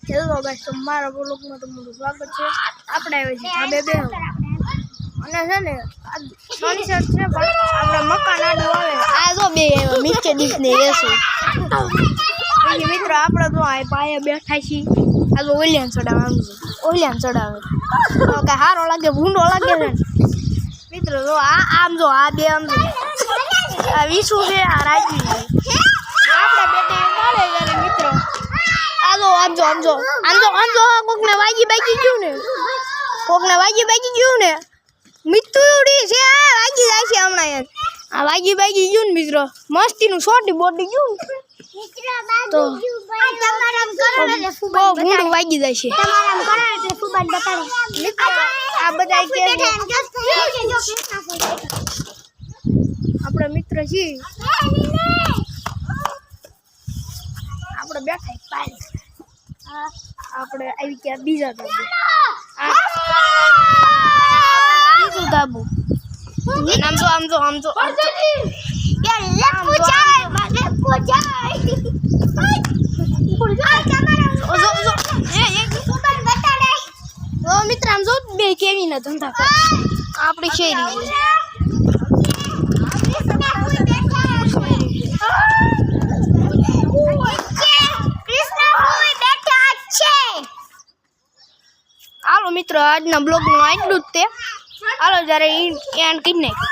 Hello guys, તો મારા બ્લોગમાં તમારું સ્વાગત છે। આપણે આવે છે ધાબે બેહવા અને છે ને સનસેટ છે પણ આપણે મકાન આડું આવે આ જો બે નીચે દીપને એસું પછી મિત્રો આપણે તો આ પાયે બેઠા છીએ। આ તો ઓલિયાન ચડાવે તો કે હારો લાગે ભૂંડો લાગે છે મિત્રો। જો આમ જો આ બે આમ આ વિસુ છે આ રાજવી છે આપણે બે મળે યાર મિત્રો। આજો કોકને વાગી ગયું ને મિતુડી છે આ વાગી જાય છે હમણાં યાર આ વાગી ગયું ને મિત્રો મસ્તીનું છોટી બોડી ગયું તો ભૂંડું વાગી જાય છે આ બધા આપણે મિત્ર છીએ આપણે બેઠા પાણી આપણે આવી ગયા બીજા ધાબુ આમ જો મિત્ર આમ જો બે કેવી ના ધંધા આપણી શેરી હાલો મિત્રો આજના બ્લોગનું આટલું જ તે હાલો જ્યારે એન્ડ કરી નાખ।